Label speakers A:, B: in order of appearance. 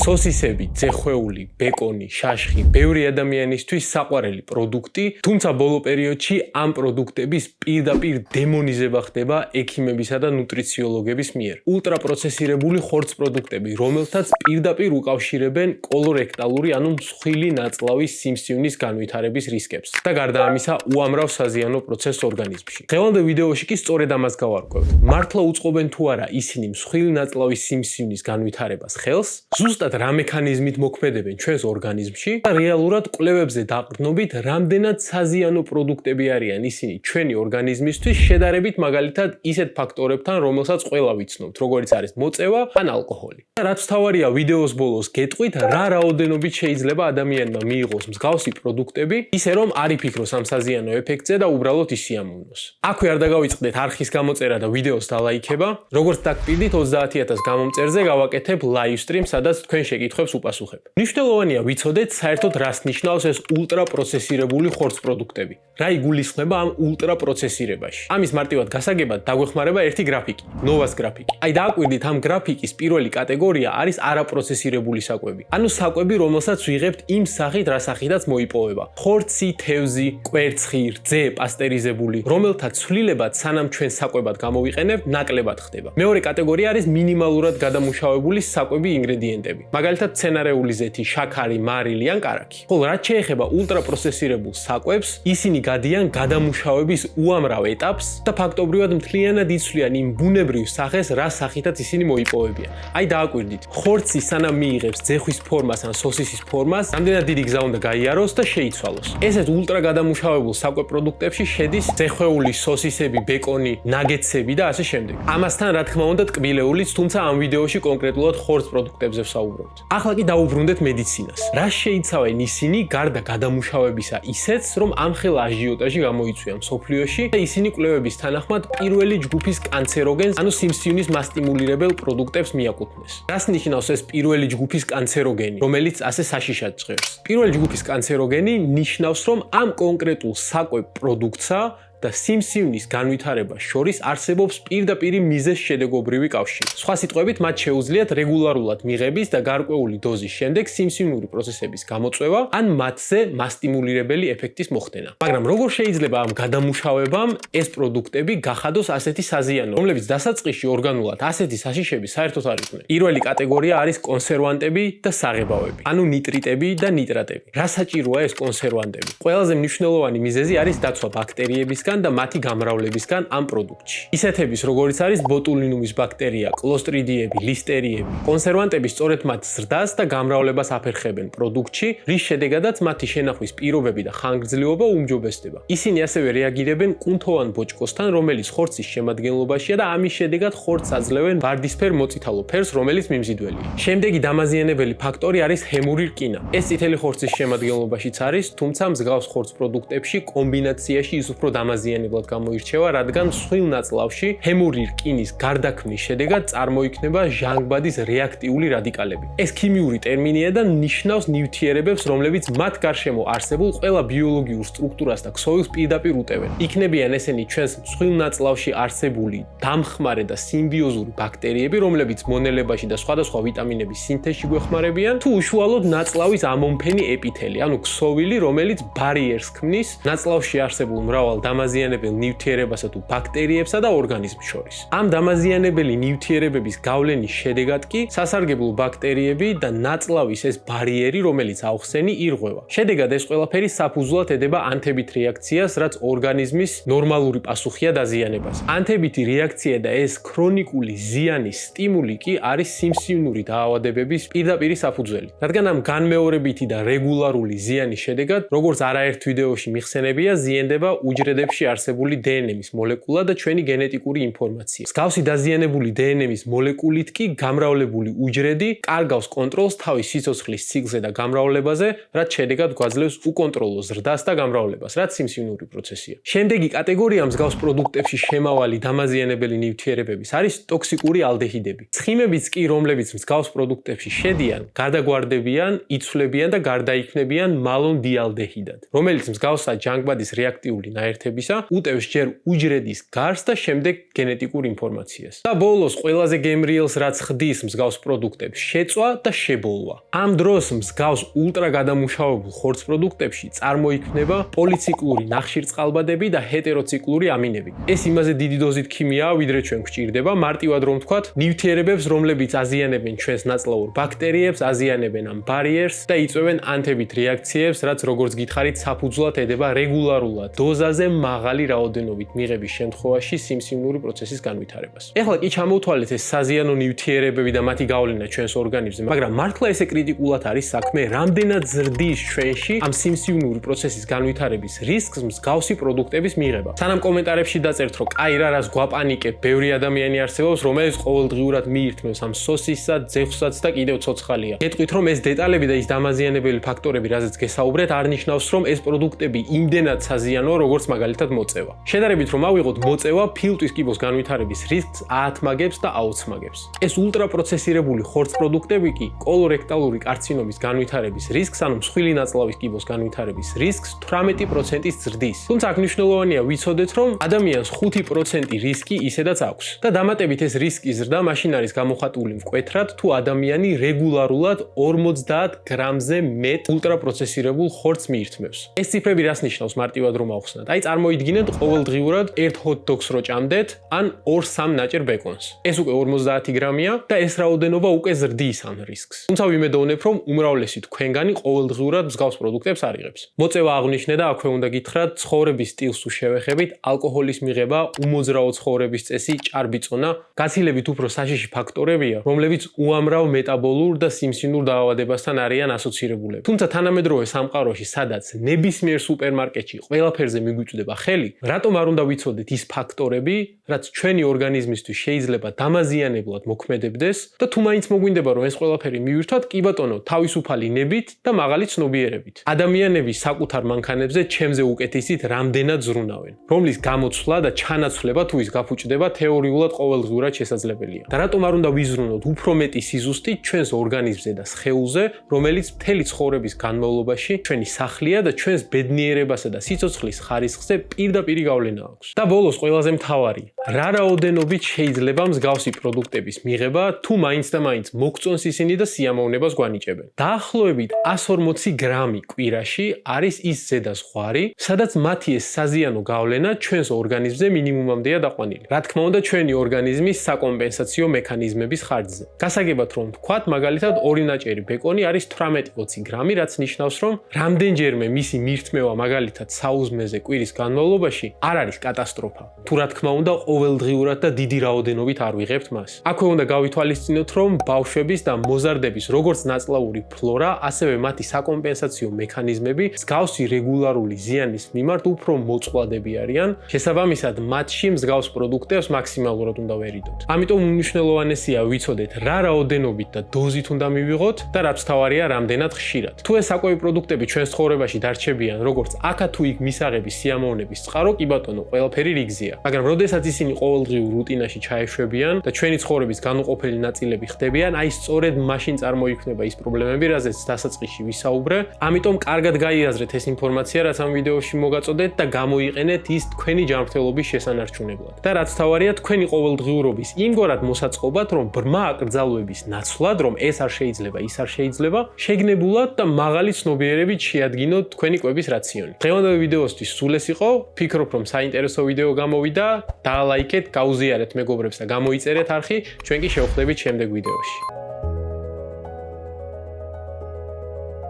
A: სოსისები, ძეხვეული, ბეკონი, შაშხი, ბევრი ადამიანისთვის საყვარელი პროდუქტი, თუმცა ბოლო პერიოდში ამ პროდუქტების პირდაპირ დემონიზება ხდება ექიმებისა და ნუტრიციოლოგების მიერ. ულტრაპროცესირებული ხორცს პროდუქტები, რომელთაც პირდაპირ უკავშირებენ კოლორექტალური, ანუ მსხვილი ნაწლავის სიმსივნის განვითარების რისკებს და გარდა ამისა უამრავ საზიანო პროცესს ორგანიზმში. დღევანდელ ვიდეოში კი სწორედ ამას გავარკვევთ. მართლა უწყობენ თუ არა ისინი მსხვილი ნაწლავის სიმსივნის განვითარებას ხელს, ზუსტად რა მექანიზმით მოქმედებენ ჩვენს ორგანიზმში და რეალურად კვლევებზე დაყრდნობით რამდენად საზიანო პროდუქტები არიან ისინი ჩვენი ორგანიზმისთვის შედარებით მაგალითად ისეთ ფაქტორებთან, რომელსაც ყველა ვიცნობთ, როგორიც არის მოწევა ან ალკოჰოლი. რაც თავარია ვიდეოს ბოლოს გეტყვით რა რაოდენობით შეიძლება ადამიანმა მიიღოს მსგავსი პროდუქტები, ისე რომ არ იფიქროს ამ საზიანო ეფექტზე და უბრალოდ ისიამოვნოს. აქვე არ დაგავიწყდეთ არხის გამოწერა და ვიდეოს დალაიქება. როგორც დაგპირდით 30000 გამომწერზე გავაკეთებ live stream, სადაც თქვენ შეკითხვებს უპასუხებ. მნიშვნელოვანია ვიცოდეთ საერთოდ რას ნიშნავს ეს ულტრაპროცესირებული ხორცს პროდუქტები. რა იგულისხმება ამ ულტრაპროცესირებაში? ამის მარტივად გასაგებად დაგვეხმარება ერთი გრაფიკი, ნოვას გრაფიკი. აი დააკვირდით ამ გრაფიკის პირველი კატეგორია არის არაპროცესირებული საკვები. ანუ საკვები, რომელსაც ვიღებთ იმ სახით, რა სახითაც მოიპოვება. ხორცი, თევზი, კვერცხი, რძე, პასტერიზებული, რომელთაც ცვლილებად სანამ ჩვენ საკვებად გამოვიყენებთ, ნაკლებად ხდება. მეორე კატეგორია არის მინიმალურად გადამუშავებული საკვები ინგრედიენტები. მაგალითად, მცენარეული ზეთი, შაქარი, მარილი ან კარაქი. ხოლო რაც შეეხება ულტრაპროცესირებულ საკვებს, ისინი გადიან გადამუშავების უამრავ ეტაპს და ფაქტობრივად მთლიანად იცვლიან იმ ბუნებრივ სახეს, რა სახითაც ისინი მოიპოვებიან. აი დააკვირდით, ხორცი სანამ მიიღებს ძეხვის ფორმას ან სოსისის ფორმას, რამდენად დიდი გზა უნდა გაიაროს და შეიცვალოს. ესეთ ულტრაგადამუშავებულ საკვებ პროდუქტებში შედის ძეხვეული, სოსისები, ბეკონი, ნაგეტსები და ასე შემდეგ. ამასთან რა თქმა უნდა ტკბილეულიც, თუმცა ამ ვიდეოში კონკრეტულად ხორცს პროდუქტებზე ვსაუბრობთ. ახლა კი დაუბრუნდეთ მედიცინას. რა შეიცავენ ისინი გარდა გადამუშავებისა ისეც, რომ ამხელა აჟიოტაჟი გამოიწვია მსოფლიოში და ისინი კვლევების თანახმად პირველი ჯგუფის კანცეროგენს, ანუ სიმსივნის მასტიმულირებელ პროდუქტებს მიაკუთვნეს. რას ნიშნავს ეს პირველი ჯგუფის კანცეროგენი, რომელიც ასე საშიშად ჟღერს? პირველი ჯგუფის კანცეროგენი ნიშნავს, რომ ამ კონკრეტულ საკვებ პროდუქტსა და სიმსივნის განვითარებას შორის არსებობს პირდაპირი მიზეზ-შედეგობრივი კავშირი. სხვა სიტყვებით, მათ შეუძლიათ რეგულარულად მიღების და გარკვეული დოზის შემდეგ სიმსივნური პროცესების გამოწვევა ან მათზე მასტიმულირებელი ეფექტის მოხდენა. მაგრამ როგორ შეიძლება ამ გადამუშავებამ ეს პროდუქტები გახადოს ასეთი საზიანო, რომლებიც დასაწყისში ორგანულად ასეთი საშიშები საერთოდ არ იყვნენ? პირველი კატეგორია არის კონსერვანტები და საღებავები, ანუ ნიტრიტები და ნიტრატები. რა საჭიროა ეს კონსერვანტები? ყველაზე მნიშვნელოვანი მიზეზი არის დაცვა ბაქტერიებისგან და მათი გამრავლებისგან ამ პროდუქტში. ისეთების, როგორიც არის ბოტულინუმის ბაქტერია, კლოსტრიდიები, ლისტერიები. კონსერვანტები სწორედ მათ ზრდას და გამრავლებას აფერხებენ პროდუქტში, რის შედეგადაც მათი შენახვის პირობები და ხანგრძლივობა უმჯობესდება. ისინი ასევე რეაგირებენ კუნთოვან ბოჭკოსთან, რომელიც ხორცის შემადგენლობაშია და ამის შედეგად ხორცს აძლევენ ვარდისფერ მოწითალო ფერს, რომელიც მიმზიდველია. შემდეგი დამაზიანებელი ფაქტორი არის ჰემური რკინა. ეს წითელი ხორცის შემადგენლობაშიც არის, თუმცა მსგავს ხორცს პროდუქტებში კომბინაციაში ის უფრო დამაზიანებლად გამოირჩევა, რადგან მსხვილ ნაწლავში ჰემური რკინის გარდაქმნის შედეგად წარმოიქმნება ჟანგბადის რეაქტიული რადიკალები. ეს ქიმიური ტერმინია და ნიშნავს ნივთიერებებს, რომლებიც მათ გარშემო არსებულ ყველა ბიოლოგიურ სტრუქტურას და ქსოვილს პირდაპირ უტევენ. იქნებიან ესენი ჩვენს მსხვილ ნაწლავში არსებული დამხმარე და სიმბიოზური ბაქტერიები, რომლებიც მონელებაში და სხვადასხვა ვიტამინების სინთეზში გვეხმარებიან, თუ უშუალოდ ნაწლავის ამომფენი ეპითელი, ანუ ქსოვილი, რომელიც ბარიერს ქმნის ნაწლავში არსებულ მრავალ დამაზიანებელ ნივთიერებასა თუ ბაქტერიებსა და ორგანიზმს შორის. ამ დამაზიანებელი ნივთიერებების გავლენის შედეგად კი სასარგებლო ბაქტერიები და ნაწლავის ეს ბარიერი, რომელიც აუხსენი, ირღვევა. შედეგად ეს ყველაფერი საფუძვლად ედება ანთებით რეაქციას, რაც ორგანიზმის ნორმალური პასუხია დაზიანებას. ანთებითი რეაქცია და ეს ქრონიკული ზიანის სტიმული კი არის სიმსივნური დაავადებების პირდაპირი საფუძველი. რადგან ამ განმეორებითი და რეგულარული ზიანის შედეგად, როგორც არაერთ ვიდეოში მიხსენებია, ზიანდება უჯრედებში არსებული დნმ-ის მოლეკულა და ჩვენი გენეტიკური ინფორმაცია. მსგავსი დაზიანებული დნმ-ის მოლეკულით კი გამრავლებული უჯრედი კარგავს კონტროლს თავის სიცოცხლის ციკლზე და გამრავლებაზე, რაც შედეგად გვაძლევს უკონტროლო ზრდას და გამრავლებას, რაც სიმსივნური პროცესია. შემდეგი კატეგორია მსგავს პროდუქტებში შემავალი დამაზიანებელი ნივთიერებების არის ტოქსიკური ალდეჰიდები. ცხიმებიც კი, რომლებიც მსგავს პროდუქტებში შედიან, გადაგვარდებიან, იცვლებიან და გარდაიქმნებიან მალონ დიალდეჰიდად, რომელიც მსგავსად ჟანგბადის რეაქტიული ნაერთების პროდუქტებისა უტევს ჯერ უჯრედის გარს და შემდეგ გენეტიკურ ინფორმაციას. და ბოლოს ყველაზე გემრიელს რაც ხდის მსგავს პროდუქტებს შეწვა და შებოლვა. ამ დროს მსგავს ულტრა გადამუშავებულ ხორცს პროდუქტებში წარმოიქმნება პოლიციკლური ნახშირწყალბადები და ჰეტეროციკლური ამინები. ეს იმაზე დიდი დოზით ქიმიაა, ვიდრე ჩვენ გვჭირდება, მარტივად რომ ვთქვათ, ნივთიერებებს, რომლებიც აზიანებენ ჩვენს ნაწლაურ ბაქტერიებს, აზიანებენ ამ ბარიერს და იწვევენ ანთებით რეაქციებს, რაც როგორც გითხარით, საფუძვლად ედება რეგულარულად დოზაზე მაღალი რაოდენობით მიღების შემთხვევაში სიმსივნური პროცესის განვითარებას. ეხლა კი ჩამოვთვალეთ ეს საზიანო ნივთიერებები და მათი გავლენა ჩვენს ორგანიზმზე, მაგრამ მართლა ესე კრიტიკულად არის საქმე, რამდენად ზრდის ჩვენში ამ სიმსივნური პროცესის განვითარების რისკს მსგავსი პროდუქტების მიღება. სანამ კომენტარებში დაწერთ, რომ კაი რა, რას გვაპანიკებ, ბევრი ადამიანი არსებობს, რომელიც ყოველდღიურად მიირთმევს ამ სოსისსაც, ძეხსაც და კიდევ ცოცხალია. გეტყვით, რომ ეს დეტალები და ის დამაზიანებელი ფაქტორები, რაზეც გესაუბრეთ, არ ნიშნავს, რომ ეს პროდუქტები იმდენად საზიანოა, როგორც მაგალითად მოწევა. შედარებით რომ ავიღოთ, მოწევა ფილტვის კიბოს განვითარების რისკს აათმაგებს და აუცმაგებს. ეს ულტრაპროცესირებული ხორცს პროდუქტები კი კოლორექტალური კარცინომის განვითარების რისკს, ანუ მსხვილი ნაწლავის კიბოს განვითარების რისკს 18%-ის ზრდის. თუმცა აქ მნიშვნელოვანია ვიცოდეთ, რომ ადამიანს 5% რისკი ისედაც აქვს. და დამატებით ეს რისკი ზრდა მაშინ არის გამოხატული მკვეთრად, თუ ადამიანი რეგულარულად 50 გრამზე მეტ ულტრაპროცესირებულ ხორცს მიირთმევს. ეს ციფრები რას ნიშნავს მარტივად რომ ავხსნათ? აი წარმოიდგინეთ ყოველდღიურად 1 hot-dog-ს რო ჭამდეთ, ან 2-3 ნაჭერ ბეკონს. ეს უკვე 50 გრამია და ეს რაოდენობა უკვე ზრდის ამ რისკს. თუმცა ვიმედოვნებ, რომ უმრავლესი თქვენგანი ყოველდღიურად მსგავს პროდუქტებს არ იღებს. მოწევა აღვნიშნე და აქვე უნდა გითხრათ, ცხოვრების სტილს თუ შევეხებით, ალკოჰოლის მიღება, უმოძრაო ცხოვრების წესი, ჭარბი წონა, გაცილებით უფრო საშიში ფაქტორებია, რომლებიც უამრავ მეტაბოლურ და სიმსივნურ დაავადებასთან არიან ასოცირებულები. თუმცა თანამედროვე სამყაროში, სადაც ნებისმიერ სუპერმარკეტში ყველაფერზე მიგვიწვდება ხელი, რატომ არ უნდა ვიცოდეთ ის ფაქტორები, რაც ჩვენი ორგანიზმისთვის შეიძლება დამაზიანებლად მოქმედებდეს და თუ მაინც მოგვინდება რომ ეს ყველაფერი მივირთვათ, კი ბატონო, თავისუფალი ნებით და მაღალი ცნობიერებით. ადამიანები საკუთარ მანქანებზე ჩემზე უკეთესით რამდენად ზრუნავენ, რომლის გამოცვლა და ჩანაცვლება თუ ის გაფუჭდება თეორიულად ყოველდღურად შესაძლებელია. და რატომ არ უნდა ვიზრუნოთ უფრო მეტი სიზუსტი ჩვენს ორგანიზმზე და სხეულზე, რომელიც მთელი ცხოვრების განმავლობაში ჩვენი სახლია და ჩვენს ბედნიერებასა და სიცოცხლის ხარისხზე პირდაპირი გავლენა აქვს. და ბოლოს ყველაზე მთავარი, რა რაოდენობით შეიძლება მსგავსი პროდუქტების მიღება, თუ მაინც და მაინც მოგწონს ისინი და სიამოვნებას გვანიჭებენ. დაახლოებით 140 გრამი კვირაში არის ის ზედაზღვარი, სადაც მათი ეს საზიანო გავლენა ჩვენს ორგანიზმზე მინიმუმამდეა დაყვანილი. რა თქმა უნდა, ჩვენი ორგანიზმის საკომპენსაციო მექანიზმების ხარჯზე. გასაგებად რომ ვთქვათ, მაგალითად 2 ნაჭერი ბეკონი არის 18-20 გრამი, რაც ნიშნავს, რომ რამდენჯერმე მისი მირთმევა მაგალითად საუზმეზე კვირის განმავლობაში არ არის კატასტროფა. თუ რა თქმა უნდა, ყოველდღიურად და დიდი რაოდენობით არ ვიღებთ მას. აქვე უნდა გავითვალისწინოთ, რომ ბავშვების და მოზარდების როგორც ნაწლაური ფლორა, ასევე მათი საკომპენსაციო მექანიზმები მსგავსი რეგულარული ზიანის მიმართ უფრო მოწყვლადები არიან. შესაბამისად, მათში მსგავს პროდუქტებს მაქსიმალურად უნდა ვერიდოთ. ამიტომ უმნიშვნელოვანესია ვიცოდეთ, რა რაოდენობით და დოზით უნდა მივიღოთ და რაც თავარია, რამდენად ხშირად. თუ ეს საკვები პროდუქტები ჩვენს ცხოვრებაში დარჩებიან, როგორც აქა თუ იქ მისაღების სიამოვნების წყარო, კი ბატონო, ყველაფერი რიგზია. მაგრამ როდესაც ისინი ყოველდღიურ რუტინაში ჩაეშვებიან და ჩვენი ცხოვრების განუყოფელი ნაწილები ხდებიან, აი სწორედ მაშინ წარმოიქმნება ის პრობლემები, რაზეც დასაწყისში ვისაუბრე. ამიტომ კარგად გაიაზრეთ ეს ინფორმაცია, რაც ამ ვიდეოში მოგაწოდეთ და გამოიყენეთ ის თქვენი ჯანმრთელობის შესანარჩუნებლად. და რაც თავარია, თქვენი ყოველდღიურობის იმგვარად მოსაწყობად, რომ ბრმა აკრძალვების ნაცვლად, რომ ეს არ შეიძლება, ის არ შეიძლება, შეგნებულად და მაღალი ცნობიერებით შეადგინოთ თქვენი კვების რაციონი. დღევანდელი ვიდეოსთვის სულ ეს იყო. ფიქრობ, რომ საინტერესო ვიდეო გამოვიდა, დაალაიქეთ, გაუზიარეთ მეგობრებს და გამოიწერეთ არხი. ჩვენ კი შევხვდებით შემდეგ ვიდეოში.